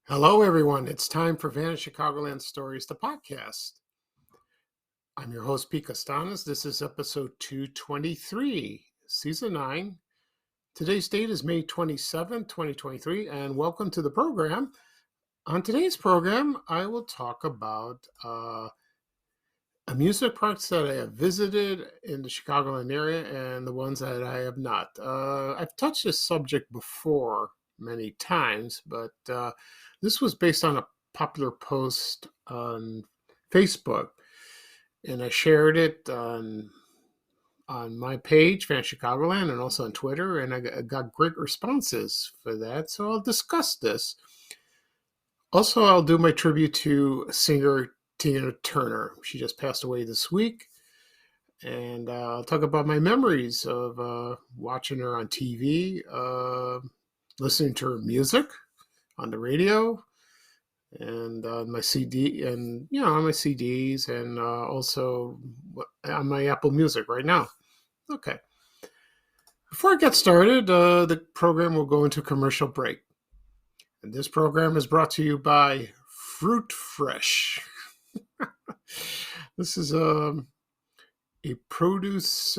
Hello, everyone. It's time for Vanished Chicagoland Stories, the podcast. I'm your host, Pete Costanas. This is episode 223, season 9. Today's date is May 27, 2023, and welcome to the program. On today's program, I will talk about amusement parks that I have visited in the Chicagoland area and the ones that I have not. I've touched this subject before many times, but this was based on a popular post on Facebook, and I shared it on my page, Vanished Chicagoland, and also on Twitter, and I got great responses for that, so I'll discuss this. Also, I'll do my tribute to singer Tina Turner. She just passed away this week, and I'll talk about my memories of watching her on TV, listening to her music on the radio, and on my CD, and on my CDs, and also on my Apple Music right now. Okay. Before I get started, the program will go into commercial break, and this program is brought to you by Fruit Fresh. This is a produce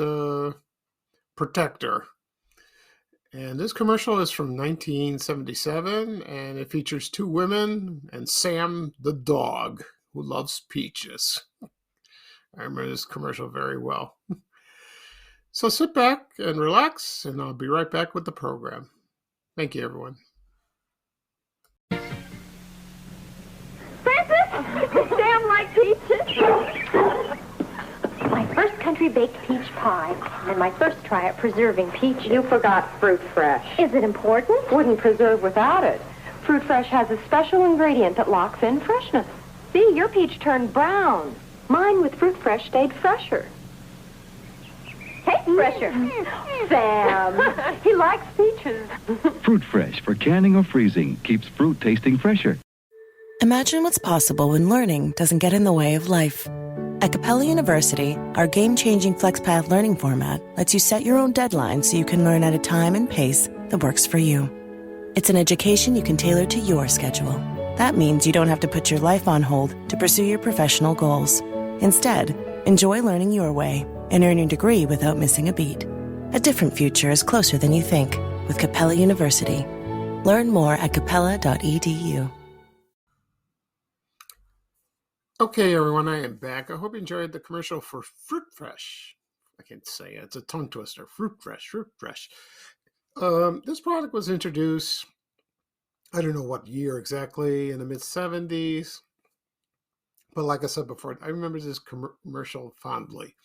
protector. And this commercial is from 1977, and it features two women and Sam the dog, who loves peaches. I remember this commercial very well. So sit back and relax, and I'll be right back with the program. Thank you, everyone. Francis, Sam likes peaches. My first country-baked peach pie, and my first try at preserving peaches. You forgot Fruit Fresh. Is it important? Wouldn't preserve without it. Fruit Fresh has a special ingredient that locks in freshness. See, your peach turned brown. Mine with Fruit Fresh stayed fresher. Tastes fresher. Sam, he likes peaches. Fruit Fresh for canning or freezing keeps fruit tasting fresher. Imagine what's possible when learning doesn't get in the way of life. At Capella University, our game-changing FlexPath learning format lets you set your own deadlines so you can learn at a time and pace that works for you. It's an education you can tailor to your schedule. That means you don't have to put your life on hold to pursue your professional goals. Instead, enjoy learning your way and earn your degree without missing a beat. A different future is closer than you think with Capella University. Learn more at capella.edu. Okay, everyone, I am back. I hope you enjoyed the commercial for Fruit Fresh. I can't say it. It's a tongue twister. Fruit Fresh, Fruit Fresh. This product was introduced, I don't know what year exactly, in the mid-70s. But like I said before, I remember this commercial fondly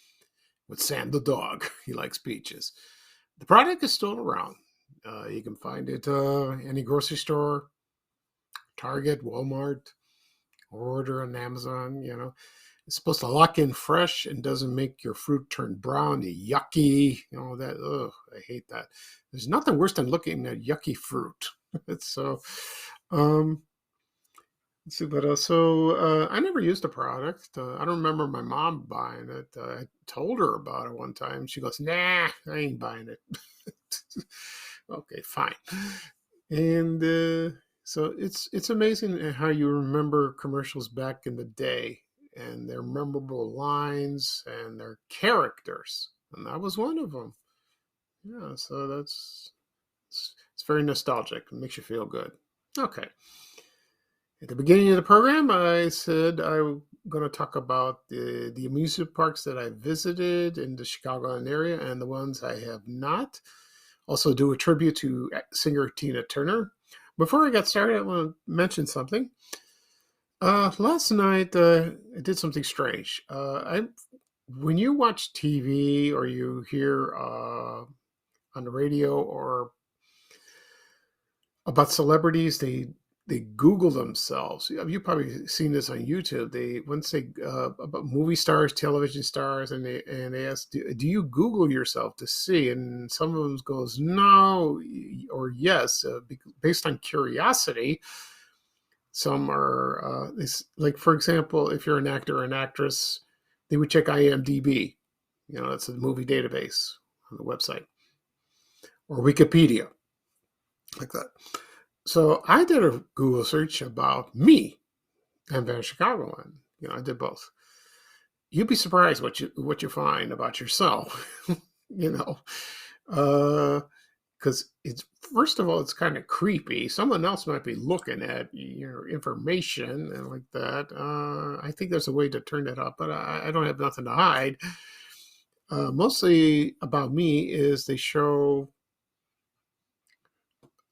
with Sam the dog. He likes peaches. The product is still around. You can find it any grocery store, Target, Walmart, order on Amazon. It's supposed to lock in fresh and doesn't make your fruit turn brown, yucky, that. Ugh, I hate that. There's nothing worse than looking at yucky fruit. So, let's see what else. So, I never used the product. I don't remember my mom buying it. I told her about it one time. She goes, "Nah, I ain't buying it." Okay, fine. And so it's amazing how you remember commercials back in the day and their memorable lines and their characters. And that was one of them. Yeah, so it's very nostalgic. It makes you feel good. Okay. At the beginning of the program, I said I'm going to talk about the amusement parks that I visited in the Chicagoland area and the ones I have not. Also do a tribute to singer Tina Turner. Before I get started, I want to mention something. Last night, I did something strange. When you watch TV or you hear on the radio or about celebrities. They Google themselves. You've probably seen this on YouTube. They once they about movie stars, television stars, and they ask, do you Google yourself to see? And some of them goes no or yes, based on curiosity. Some are like, for example, if you're an actor or an actress, they would check IMDb. That's a movie database on the website, or Wikipedia, like that. So I did a Google search about me and Van Chicagoland. I did both. You'd be surprised what you find about yourself. Because it's, first of all, it's kind of creepy. Someone else might be looking at your information and like that. I think there's a way to turn that up, but I don't have nothing to hide. Mostly about me is they show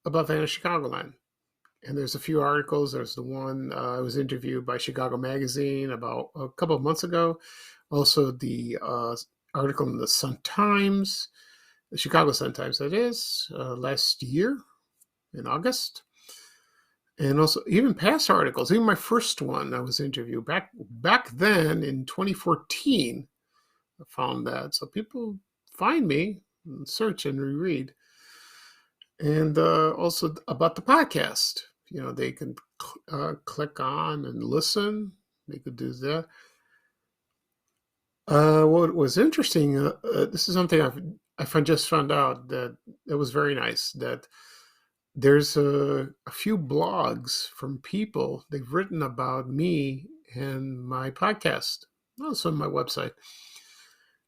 about Van Chicagoland. And there's a few articles. There's the one I was interviewed by Chicago Magazine about a couple of months ago. Also, the article in the Sun-Times, the Chicago Sun-Times, that is, last year in August. And also even past articles. Even my first one I was interviewed back then in 2014. I found that. So people find me and search and reread. And also about the podcast. They can click on and listen. They could do that. What was interesting, this is something I just found out that was very nice, that there's a few blogs from people. They've written about me and my podcast, also on my website.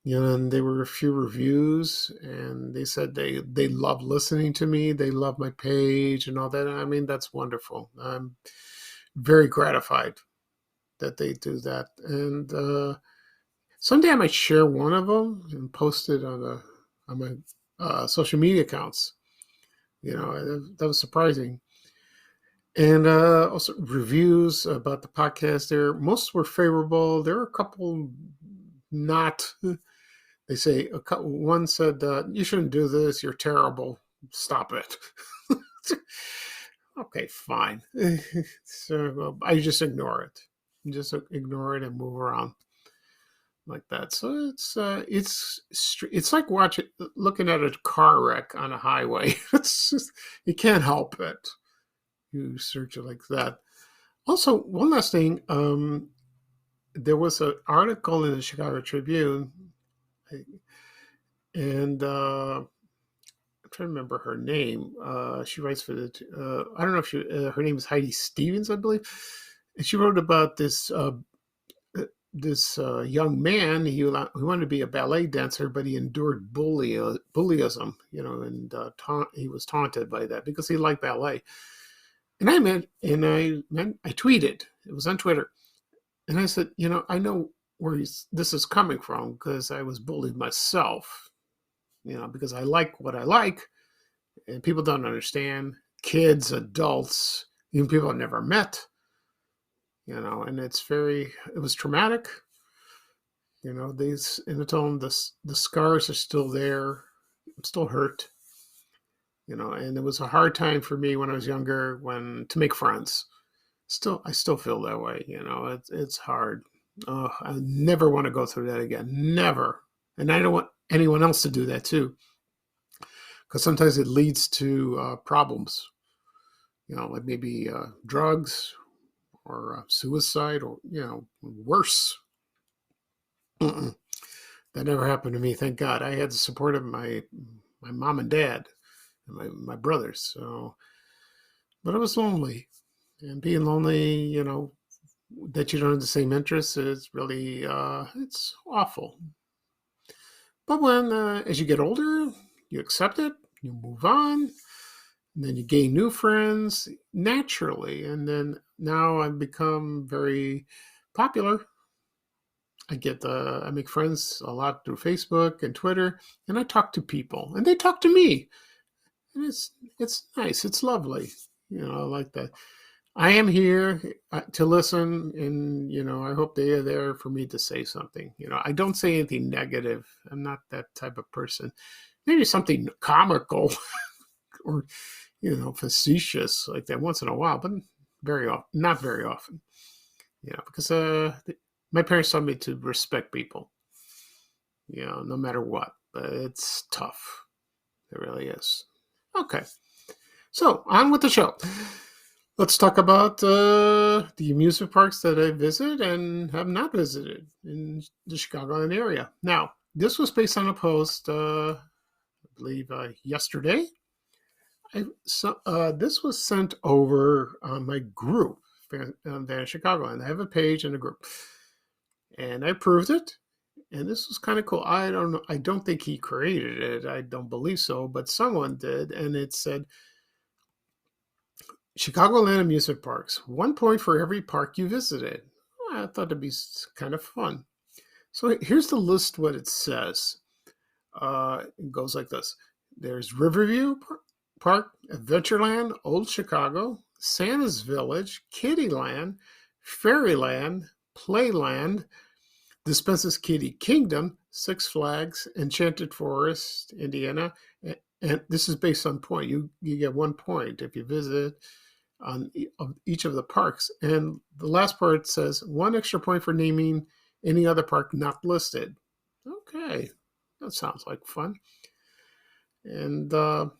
And there were a few reviews, and they said they love listening to me. They love my page and all that. I mean, that's wonderful. I'm very gratified that they do that. And someday I might share one of them and post it on my social media accounts. That was surprising. And also reviews about the podcast there. Most were favorable. There were a couple not. They say, one said, you shouldn't do this. You're terrible. Stop it. Okay, fine. So I just ignore it. Just ignore it and move around like that. So it's like looking at a car wreck on a highway. It's just, you can't help it. You search it like that. Also, one last thing. There was an article in the Chicago Tribune, and I'm trying to remember her name. She writes for the. I don't know if her name is Heidi Stevens, I believe, and she wrote about this young man. He wanted to be a ballet dancer, but he endured bullyism, and he was taunted by that because he liked ballet. And I tweeted. It was on Twitter. And I said, I know where this is coming from because I was bullied myself, because I like what I like, and people don't understand. Kids, adults, even people I've never met, and it was traumatic. And I told them the scars are still there. I'm still hurt, and it was a hard time for me when I was younger to make friends. I still feel that way. It's hard. I never want to go through that again. Never. And I don't want anyone else to do that too. Because sometimes it leads to problems, like maybe drugs or suicide or, worse. That never happened to me. Thank God. I had the support of my mom and dad and my brothers. So, but I was lonely. And being lonely, that you don't have the same interests is really, it's awful. But as you get older, you accept it, you move on, and then you gain new friends naturally. And then now I've become very popular. I make friends a lot through Facebook and Twitter, and I talk to people, and they talk to me. And it's nice. It's lovely. I like that. I am here to listen, and, I hope they are there for me to say something. I don't say anything negative. I'm not that type of person. Maybe something comical or, facetious like that once in a while, but not very often. Because my parents taught me to respect people, no matter what. But it's tough. It really is. Okay. So on with the show. Let's talk about the amusement parks that I visit and have not visited in the Chicagoland area. Now, this was based on a post, I believe, yesterday. This was sent over on my group, Van Chicagoland. I have a page and a group. And I approved it. And this was kind of cool. I don't know. I don't think he created it. I don't believe so, but someone did. And it said, Chicagoland amusement parks, 1 point for every park you visited. I thought it'd be kind of fun. So here's the list, what it says. It goes like this. There's Riverview Park, Adventureland, Old Chicago, Santa's Village, Kittyland, Fairyland, Playland, Dispensa's Kitty Kingdom, Six Flags, Enchanted Forest, Indiana. And this is based on point. You get 1 point if you visit on each of the parks. And the last part says 1 extra point for naming any other park not listed. Okay, that sounds like fun. And so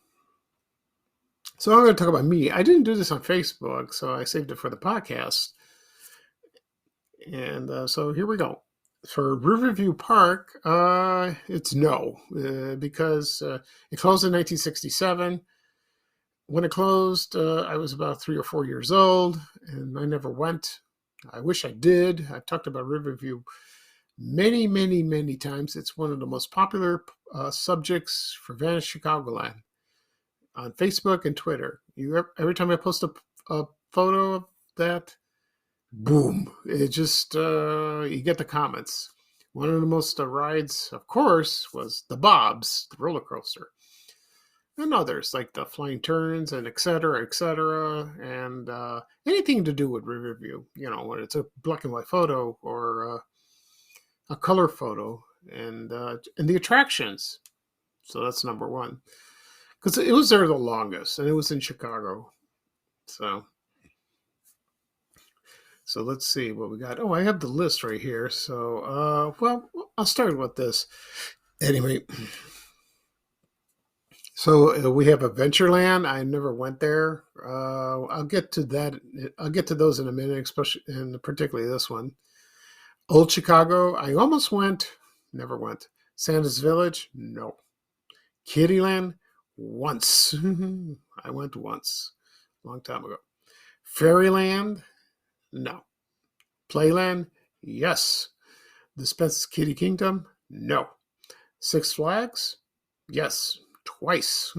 I'm going to talk about me. I didn't do this on Facebook, so I saved it for the podcast. And so here we go. For Riverview Park, it's no, because it closed in 1967. When it closed, I was about 3 or 4 years old, and I never went. I wish I did. I've talked about Riverview many, many, many times. It's one of the most popular subjects for Vanish Chicagoland on Facebook and Twitter. Every time I post a photo of that, boom, it just, you get the comments. One of the most rides, of course, was the Bob's, the roller coaster. And others, like the Flying Turns and et cetera, and anything to do with Riverview, when it's a black and white photo or a color photo, and the attractions. So that's number one. Because it was there the longest, and it was in Chicago. So let's see what we got. Oh, I have the list right here. So, well, I'll start with this. Anyway, so we have Adventureland. I never went there. I'll get to that. I'll get to those in a minute, especially and particularly this one. Old Chicago. I almost went. Never went. Santa's Village. No. Kittyland. Once. I went once. A long time ago. Fairyland. No. Playland? Yes. Dispensa's Kitty Kingdom? No. Six Flags? Yes. Twice.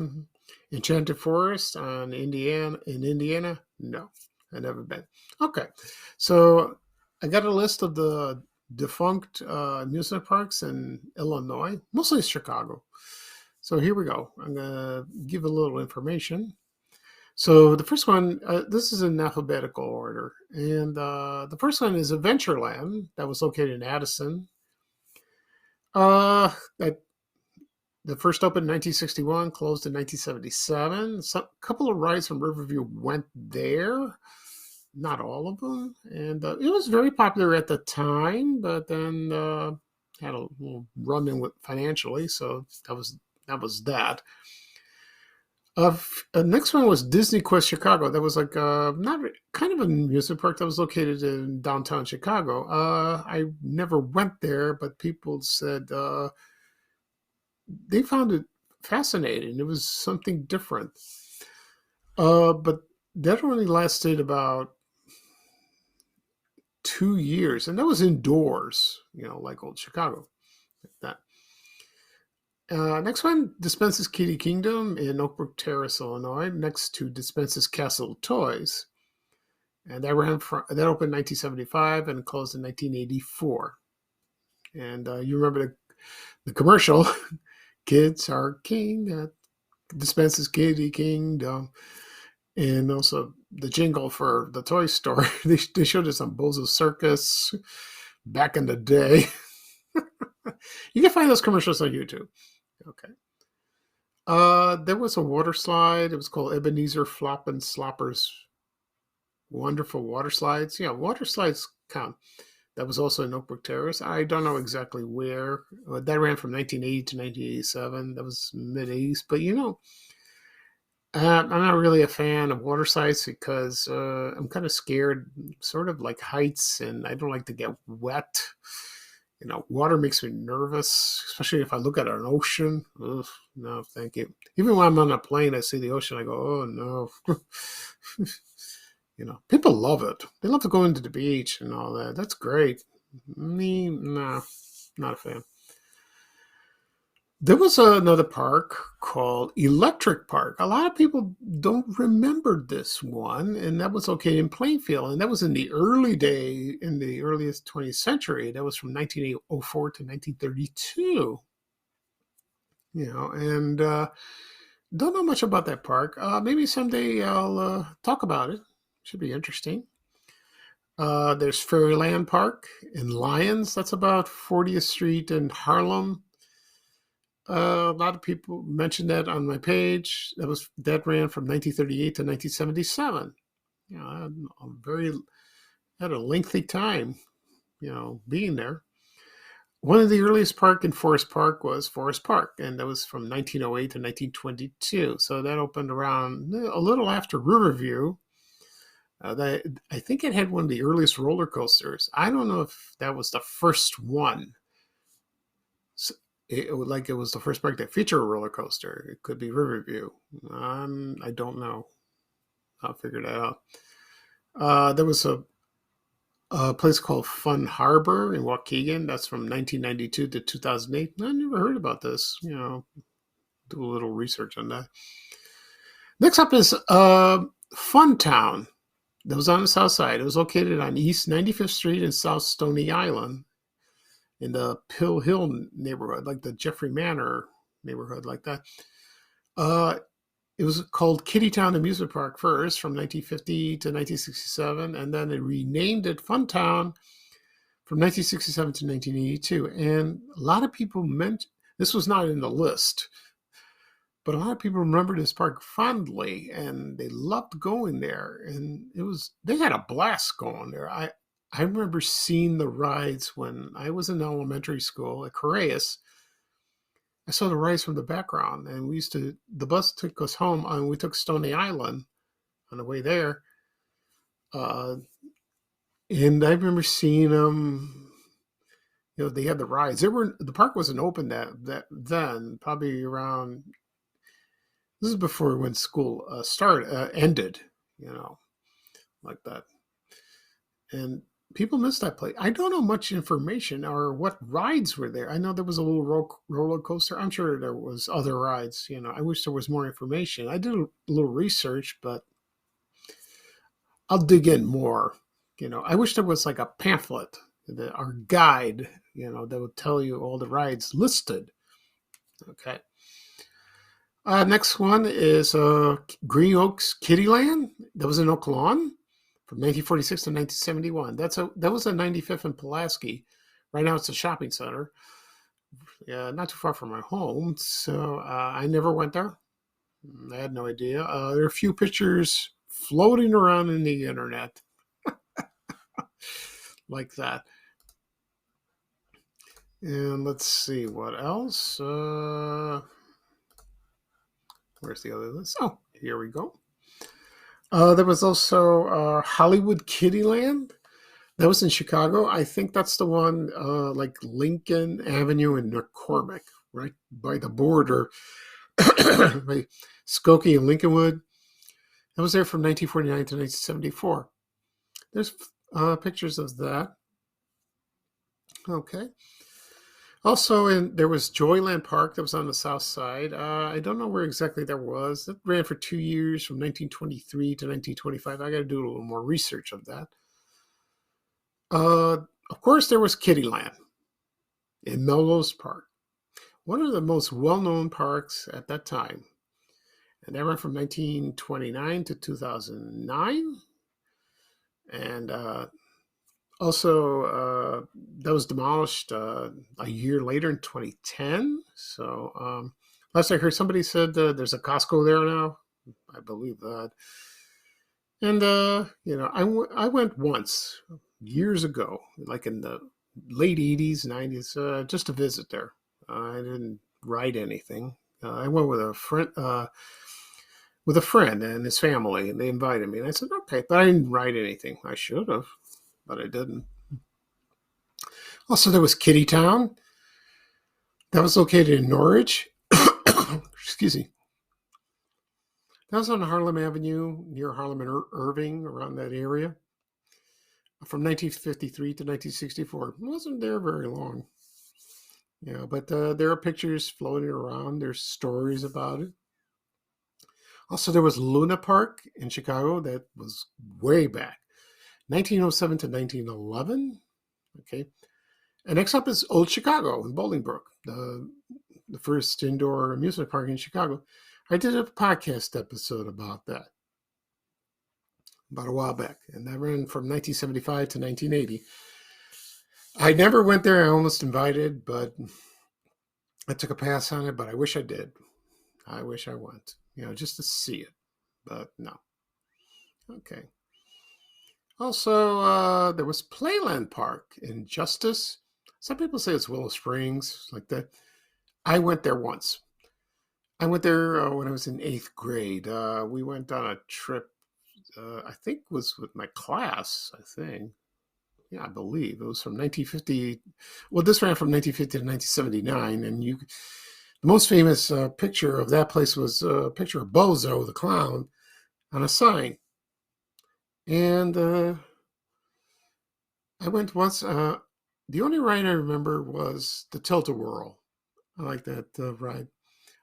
Enchanted Forest in Indiana? No. I've never been. Okay. So I got a list of the defunct amusement parks in Illinois, mostly Chicago. So here we go. I'm going to give a little information. So the first one, this is in alphabetical order. And the first one is Adventureland that was located in Addison. The first opened in 1961, closed in 1977. A couple of rides from Riverview went there. Not all of them. And it was very popular at the time, but then had a little run-in with financially. So that was that. Next one was Disney Quest Chicago. That was like kind of an amusement park that was located in downtown Chicago. I never went there, but people said they found it fascinating. It was something different. But that only lasted about 2 years, and that was indoors, like Old Chicago, like that. Next one, Dispensa's Kitty Kingdom in Oak Brook Terrace, Illinois, next to Dispensa's Castle Toys. And that opened in 1975 and closed in 1984. And you remember the commercial, Kids Are King at Dispensa's Kitty Kingdom. And also the jingle for the toy store. They showed us on Bozo's Circus back in the day. You can find those commercials on YouTube. Okay. There was a water slide. It was called Ebenezer Flop and Slopper's Wonderful Water Slides. Yeah, water slides count. That was also in Oakbrook Terrace. I don't know exactly where. That ran from 1980 to 1987. That was mid 80s. But I'm not really a fan of water slides because I'm kind of scared, sort of like heights, and I don't like to get wet. Water makes me nervous, especially if I look at an ocean. Ugh, no, thank you. Even when I'm on a plane, I see the ocean, I go, oh no. People love it. They love to go into the beach and all that. That's great. Me, nah, not a fan. There was another park called Electric Park. A lot of people don't remember this one, and that was located in Plainfield, and that was in the earliest 20th century. That was from 1904 to 1932. And don't know much about that park. Maybe someday I'll talk about it. Should be interesting. There's Fairyland Park in Lyons. That's about 40th Street in Harlem. A lot of people mentioned that on my page. That ran from 1938 to 1977. Had a lengthy time, being there. One of the earliest park in Forest Park was Forest Park, and that was from 1908 to 1922. So that opened around a little after Riverview. I think it had one of the earliest roller coasters. I don't know if that was the first one. It was the first park that featured a roller coaster. It could be Riverview. I don't know. I'll figure that out. There was a place called Fun Harbor in Waukegan. That's from 1992 to 2008. I never heard about this. Do a little research on that. Next up is Fun Town. That was on the south side. It was located on East 95th Street and South Stony Island in the Pill Hill neighborhood, like the Jeffrey Manor neighborhood, like that. It was called Kittytown Amusement Park first from 1950 to 1967, and then it renamed it Funtown from 1967 to 1982. And a lot of people this was not in the list, but a lot of people remember this park fondly, and they loved going there. And they had a blast going there. I remember seeing the rides when I was in elementary school at Correas. I saw the rides from the background, and the bus took us home, and we took Stony Island on the way there. And I remember seeing them. They had the rides. The park wasn't open then, probably around. This is before when school ended, like that. And people miss that place. I don't know much information or what rides were there. I know there was a little roller coaster. I'm sure there was other rides. I wish there was more information. I did a little research, but I'll dig in more. I wish there was like a pamphlet or guide, that would tell you all the rides listed. Okay. Next one is Green Oaks Kittyland. That was in Oak Lawn from 1946 to 1971. That was at 95th and Pulaski. Right now it's a shopping center. Yeah, not too far from my home. So I never went there. I had no idea. There are a few pictures floating around in the internet like that. And let's see what else. Where's the other list? Oh, here we go. There was also Hollywood Kittyland. That was in Chicago. I think that's the one like Lincoln Avenue in McCormick, right by the border, by Skokie and Lincolnwood. I was there from 1949 to 1974. There's pictures of that. Okay. Also, there was Joyland Park that was on the south side. I don't know where exactly that was. That ran for 2 years from 1923 to 1925. I got to do a little more research of that. Of course, there was Kittyland in Melrose Park, one of the most well-known parks at that time. And that ran from 1929 to 2009. And also, that was demolished a year later in 2010. So Last I heard, somebody said there's a Costco there now. I believe that. And, I went once years ago, like in the late 80s, 90s, just to visit there. I didn't ride anything. I went with a friend and his family, and they invited me. And I said, okay, but I didn't write anything. I should have, but I didn't. Also, there was Kitty Town. That was located in Norwich. Excuse me. That was on Harlem Avenue, near Harlem and Irving, around that area. From 1953 to 1964. It wasn't there very long. Yeah, but there are pictures floating around. There's stories about it. Also, there was Luna Park in Chicago. That was way back, 1907 to 1911. Okay. And next up is Old Chicago in Bolingbrook, the first indoor amusement park in Chicago. I did a podcast episode about that about a while back, and that ran from 1975 to 1980. I never went there. I almost invited, but I took a pass on it, but I wish I did. I wish I went, just to see it, but no. Okay. Also, there was Playland Park in Justice. Some people say it's Willow Springs, like that. I went there once. I went there when I was in 8th grade. We went on a trip, I think was with my class, I think. Yeah, I believe. It was from 1950. Well, this ran from 1950 to 1979. And the most famous picture of that place was a picture of Bozo, the clown, on a sign. And I went once. The only ride I remember was the Tilt-A-Whirl. I like that ride.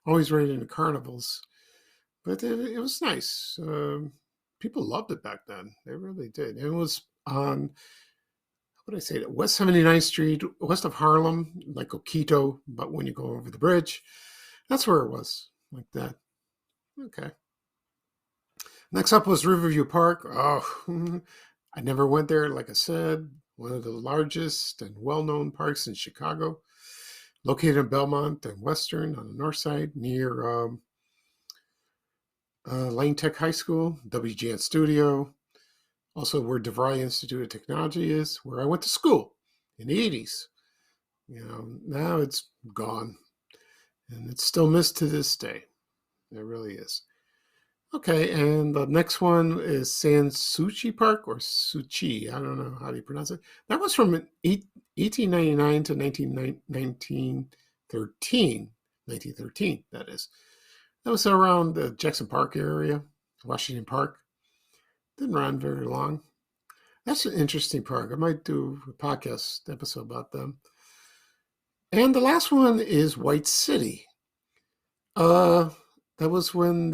Always ride into carnivals. But it was nice. People loved it back then. They really did. It was on, what did I say, West 79th Street, west of Harlem, like Oquito, but when you go over the bridge. That's where it was, like that. Okay. Next up was Riverview Park. Oh, I never went there, like I said. One of the largest and well-known parks in Chicago, located in Belmont and Western on the north side near Lane Tech High School, WGN Studio, also where DeVry Institute of Technology is, where I went to school in the 80s. Now it's gone, and it's still missed to this day. It really is. Okay, and the next one is Sanssouci Park, or Suchi. I don't know how do you pronounce it. That was from 1899 to 1913, that is. That was around the Jackson Park area, Washington Park. Didn't run very long. That's an interesting park. I might do a podcast episode about them. And the last one is White City. That was when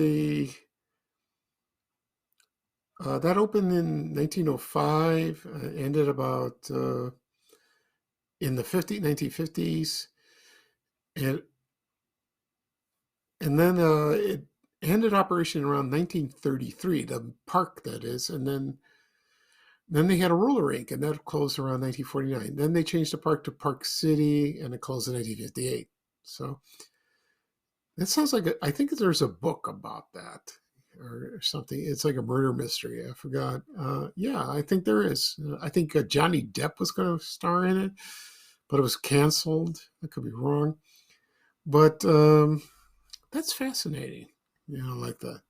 that opened in 1905, ended about in the 1950s, and then it ended operation around 1933, the park that is, and then they had a roller rink, and that closed around 1949. Then they changed the park to Park City, and it closed in 1958. So that sounds like I think there's a book about that. Or something. It's like a murder mystery. I forgot. Yeah, I think there is. I think Johnny Depp was going to star in it, but it was canceled. I could be wrong. But that's fascinating. Like that.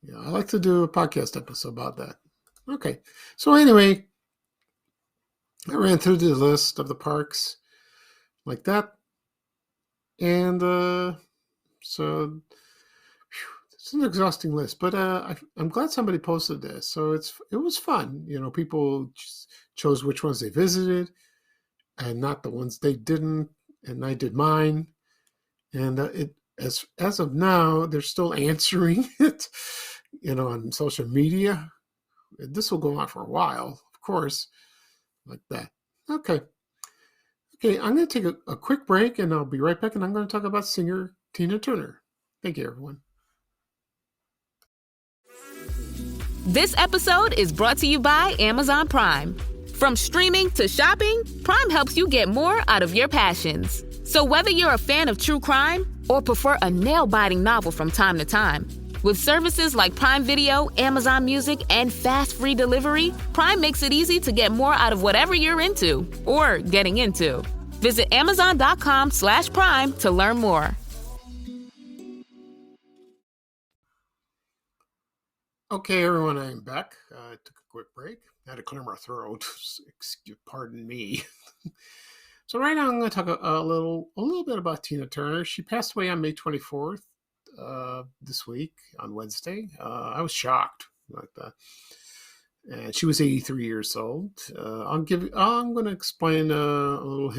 Yeah, I like to do a podcast episode about that. Okay. So anyway, I ran through the list of the parks like that. And so it's an exhausting list, but I'm glad somebody posted this. So it was fun. People chose which ones they visited and not the ones they didn't. And I did mine. And as of now, they're still answering it, on social media. This will go on for a while, of course, like that. Okay, I'm going to take a quick break, and I'll be right back, and I'm going to talk about singer Tina Turner. Thank you, everyone. This episode is brought to you by Amazon Prime. From streaming to shopping, Prime helps you get more out of your passions. So whether you're a fan of true crime Or prefer a nail-biting novel from time to time? With services like Prime Video, Amazon Music, and fast free delivery, Prime makes it easy to get more out of whatever you're into or getting into. Visit Amazon.com/Prime to learn more. Okay, everyone, I'm back. I took a quick break. I had to clear my throat. Pardon me. So right now I'm going to talk a little bit about Tina Turner. She passed away on May 24th this week on Wednesday. I was shocked like that. And she was 83 years old. I'm going to explain a little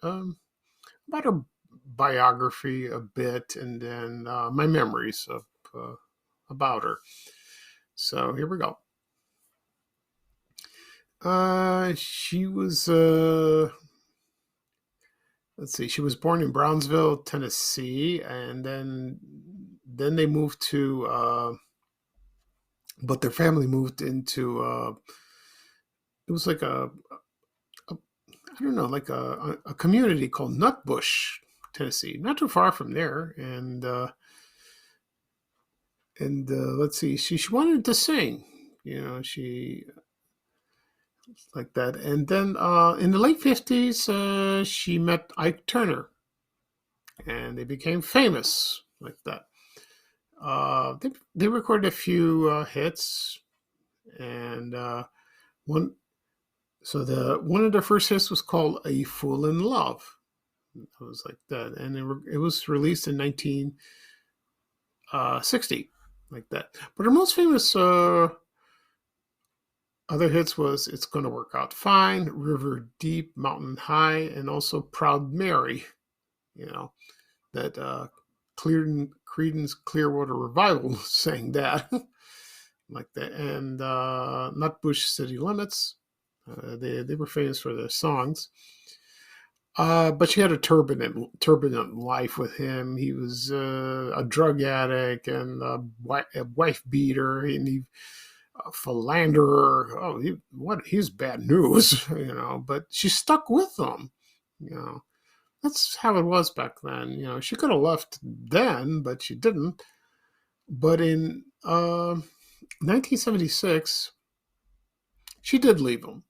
about her biography a bit, and then my memories of about her. So here we go. She was let's see. She was born in Brownsville, Tennessee, and then they moved to. But their family moved into. It was like I don't know, like a community called Nutbush, Tennessee, not too far from there, and let's see, she wanted to sing, she like that, and then in the late 50s, she met Ike Turner, and they became famous like that. They recorded a few hits, and one of their first hits was called "A Fool in Love." It was like that, and it was released in 1960, like that. But her most famous other hits was "It's Gonna Work Out Fine," "River Deep," "Mountain High," and also "Proud Mary." That Creedence Clearwater Revival sang that, like that, and Nutbush City Limits. They were famous for their songs. But she had a turbulent life with him. He was a drug addict and a wife beater, and he a philanderer. Oh, he's bad news, But she stuck with him, That's how it was back then. She could have left then, but she didn't. But in 1976, she did leave him.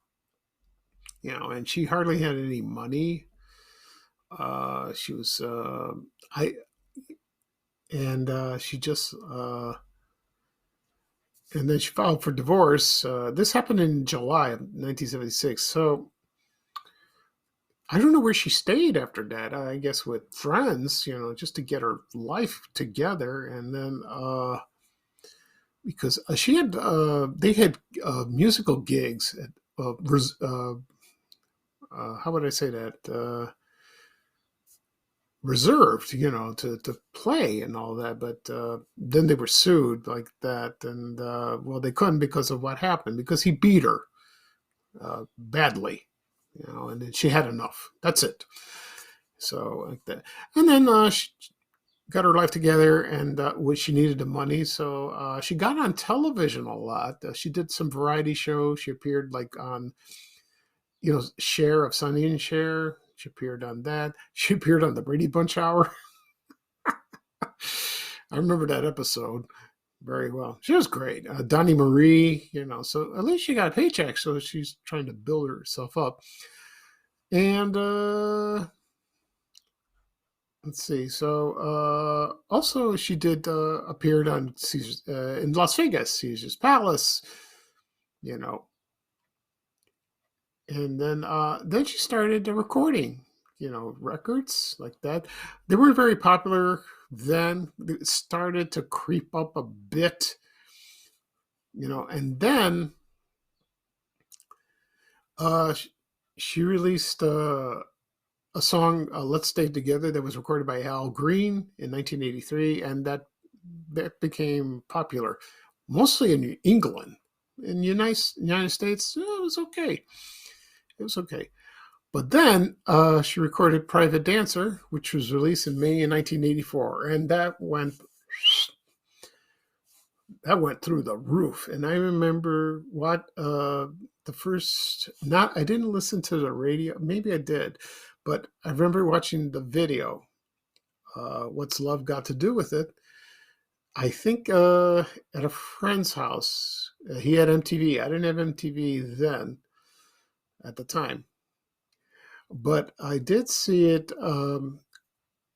And she hardly had any money. She was she just and then she filed for divorce. This happened in July of 1976. So I don't know where she stayed after that. I guess with friends, just to get her life together. And then because she had they had musical gigs at how would I say that? Reserved, to play and all that. But then they were sued like that. And, they couldn't because of what happened, because he beat her badly, and then she had enough. That's it. So like that. And then she got her life together, and she needed the money. So she got on television a lot. She did some variety shows. She appeared like on Cher of Sonny and Cher. She appeared on that. She appeared on the Brady Bunch Hour. I remember that episode very well. She was great. Donnie Marie, so at least she got a paycheck. So she's trying to build herself up. And let's see. So also she did appeared on Caesar's, in Las Vegas, Caesar's Palace, And then she started recording, records like that. They weren't very popular then. It started to creep up a bit, and then she released a song, "Let's Stay Together," that was recorded by Al Green in 1983, and that became popular, mostly in England. In the United States, it was okay. It was okay. But then she recorded "Private Dancer," which was released in May of 1984. And that went through the roof. And I remember I didn't listen to the radio. Maybe I did. But I remember watching the video What's Love Got to Do with It? I think at a friend's house. He had MTV. I didn't have MTV then at the time, but I did see it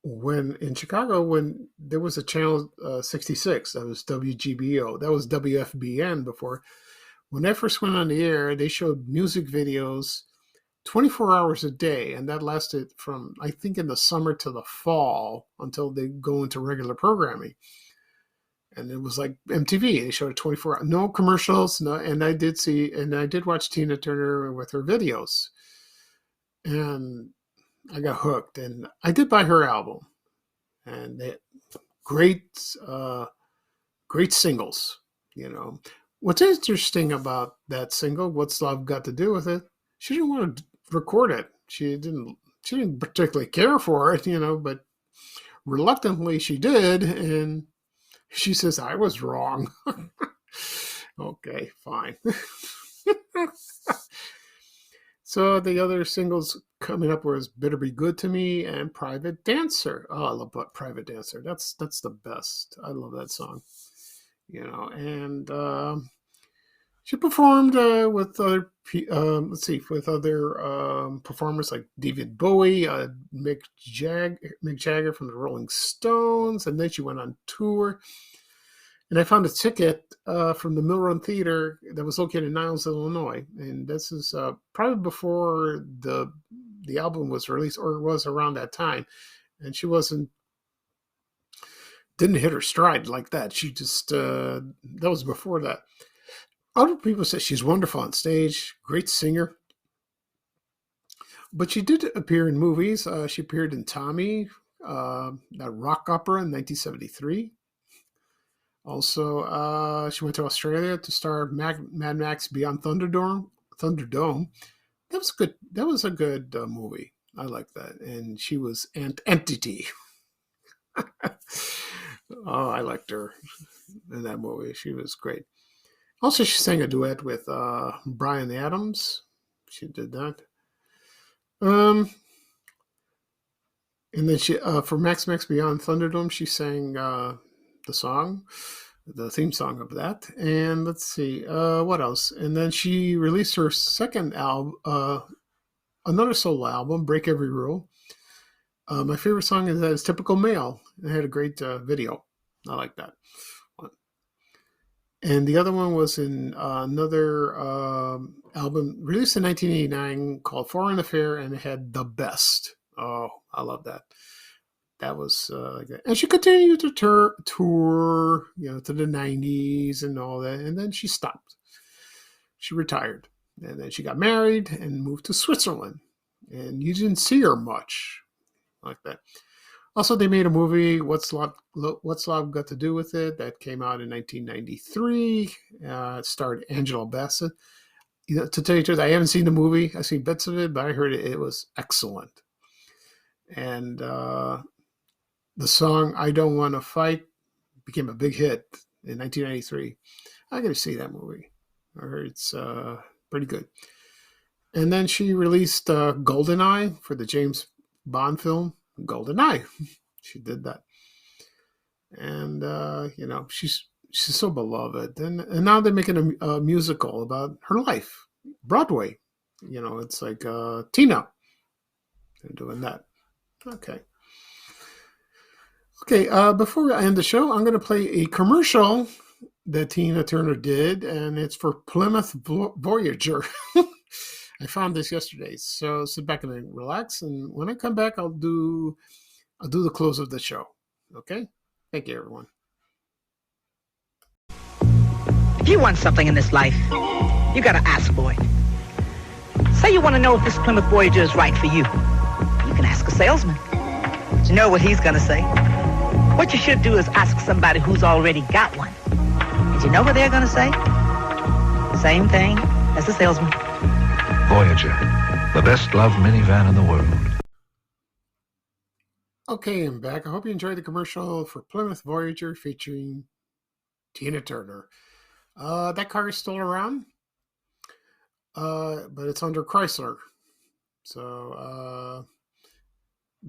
when in Chicago when there was a channel 66. That was WGBO. That was WFBN before. When that first went on the air, they showed music videos 24 hours a day, and that lasted from, I think, in the summer to the fall until they go into regular programming. And it was like MTV. They showed it 24 hours, no commercials, no. And I did watch Tina Turner with her videos, and I got hooked. And I did buy her album, and they great, great singles. What's interesting about that single, "What's Love Got to Do with It?" She didn't want to record it. She didn't particularly care for it, but reluctantly she did, and she says I was wrong. Okay, fine. So the other singles coming up was "Better Be Good to Me" and "Private Dancer." Oh, I love Private Dancer. That's the best. I love that song. And she performed with other, with other performers like David Bowie, Mick Jagger from the Rolling Stones, and then she went on tour. And I found a ticket from the Mill Run Theater that was located in Niles, Illinois, and this is probably before the album was released, or it was around that time. And she didn't hit her stride like that. She just that was before that. Other people say she's wonderful on stage, great singer. But she did appear in movies. She appeared in Tommy, that rock opera in 1973. Also, she went to Australia to star Mad Max Beyond Thunderdome. That was good. That was a good movie. I like that. And she was Entity. Oh, I liked her in that movie. She was great. Also, she sang a duet with Bryan Adams. She did that. And then she for Max Beyond Thunderdome, she sang the theme song of that. And let's see, what else? And then she released her second album, another solo album, "Break Every Rule." My favorite song is that it's "Typical Male." It had a great video. I like that one. And the other one was in another album released in 1989 called "Foreign Affair," and it had "The Best." Oh, I love that. That was like that. And she continued to tour, to the 90s and all that. And then she stopped. She retired. And then she got married and moved to Switzerland. And you didn't see her much like that. Also, they made a movie, What's Love Got to Do with It? That came out in 1993. It starred Angela Bassett. To tell you the truth, I haven't seen the movie. I've seen bits of it, but I heard it was excellent. And the song "I Don't Want to Fight" became a big hit in 1993. I got to see that movie. I heard it's pretty good. And then she released "Goldeneye" for the James Bond film "Goldeneye." She did that. And, she's so beloved. And now they're making a musical about her life. Broadway. It's like Tina. They're doing that. Okay. Before I end the show, I'm going to play a commercial that Tina Turner did, and it's for Plymouth Voyager. I found this yesterday, so sit back and relax. And when I come back, I'll do the close of the show. Okay? Thank you, everyone. If you want something in this life, you got to ask for it. Say you want to know if this Plymouth Voyager is right for you. You can ask a salesman. But you know what he's going to say. What you should do is ask somebody who's already got one. And you know what they're going to say? Same thing as the salesman. Voyager, the best loved minivan in the world. Okay, I'm back. I hope you enjoyed the commercial for Plymouth Voyager featuring Tina Turner. That car is still around, but it's under Chrysler. So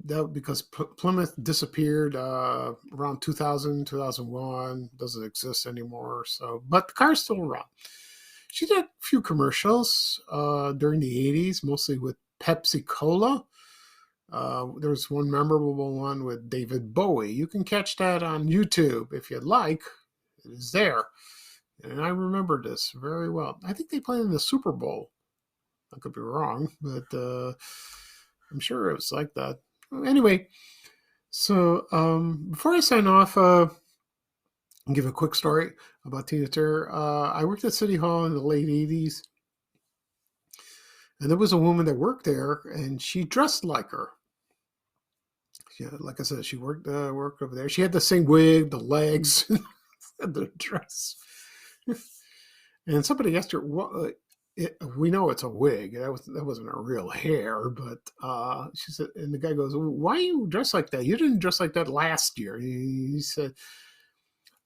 that because Plymouth disappeared around 2000, 2001, doesn't exist anymore. So, but the car's still around. She did a few commercials during the 80s, mostly with Pepsi Cola. There was one memorable one with David Bowie. You can catch that on YouTube if you'd like. It is there. And I remember this very well. I think they played in the Super Bowl. I could be wrong, but I'm sure it was like that. Anyway, so before I sign off, I'll give a quick story about Tina Turner. I worked at City Hall in the late 80s. And there was a woman that worked there, and she dressed like her. Yeah, like I said, she worked over there. She had the same wig, the legs, and the dress. And somebody asked her, "What? We know it's a wig. That wasn't her real hair." But she said, and the guy goes, "Why you dress like that? You didn't dress like that last year." He said,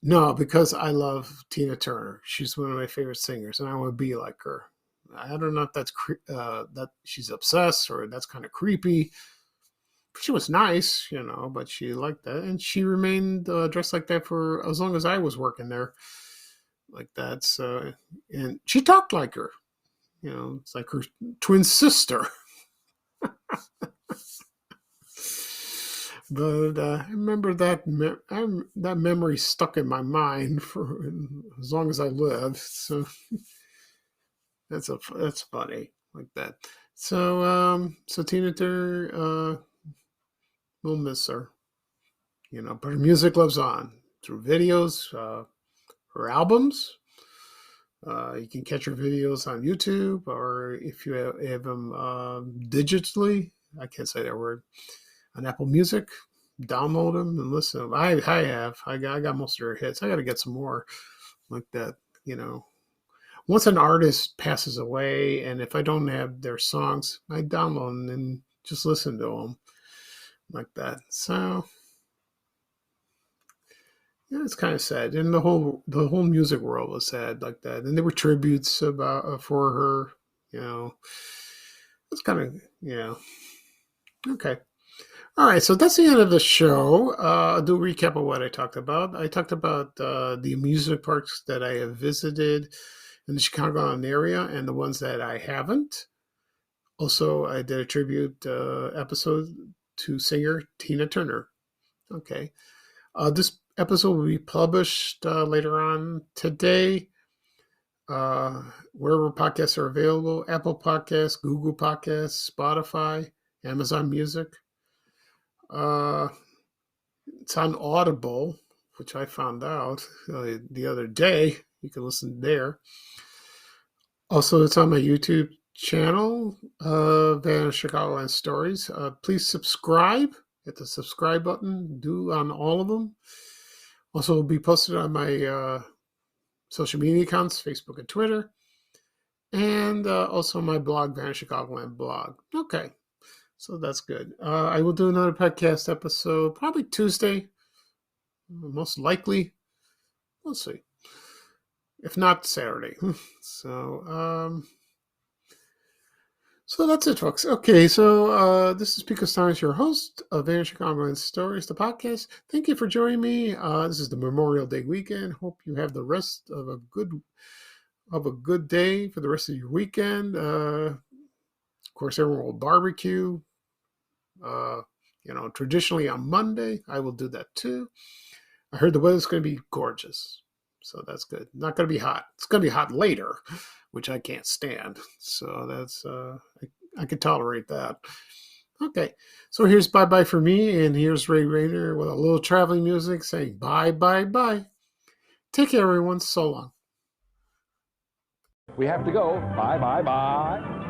"No, because I love Tina Turner. She's one of my favorite singers, and I want to be like her." I don't know if that's that she's obsessed or that's kind of creepy. She was nice, but she liked that, and she remained dressed like that for as long as I was working there, like that. So, and she talked like her, it's like her twin sister. But I remember that that memory stuck in my mind for as long as I lived. So. That's funny like that. So Tina Turner, we'll miss her, but her music lives on through videos, her albums. You can catch her videos on YouTube, or if you have them digitally, I can't say that word, on Apple Music, download them and listen. I got most of her hits. I got to get some more like that, Once an artist passes away, and if I don't have their songs, I download them and just listen to them like that. So, yeah, it's kind of sad. And the whole music world was sad like that. And there were tributes for her. It's kind of okay. All right, so that's the end of the show. I'll do a recap of what I talked about. I talked about the amusement parks that I have visited in the Chicagoland area and the ones that I haven't. Also, I did a tribute episode to singer Tina Turner. Okay. This episode will be published later on today, wherever podcasts are available: Apple Podcasts, Google Podcasts, Spotify, Amazon Music. It's on Audible, which I found out the other day. You can listen there. Also, it's on my YouTube channel, Van Chicagoland Stories. Please subscribe. Hit the subscribe button. Do on all of them. Also, will be posted on my social media accounts, Facebook and Twitter. And also my blog, Van Chicagoland blog. Okay, so that's good. I will do another podcast episode probably Tuesday, most likely. We'll see. If not, Saturday. So that's it, folks. Okay, so this is Pico Stearns, your host of Van Chicagoland Stories, the podcast. Thank you for joining me. This is the Memorial Day weekend. Hope you have the rest of a good day for the rest of your weekend. Of course, everyone will barbecue. Traditionally on Monday, I will do that too. I heard the weather's going to be gorgeous. So that's good. Not going to be hot. It's going to be hot later, which I can't stand. So that's, I can tolerate that. Okay. So here's bye-bye for me. And here's Ray Rayner with a little traveling music saying bye, bye, bye. Take care, everyone. So long. We have to go. Bye, bye, bye.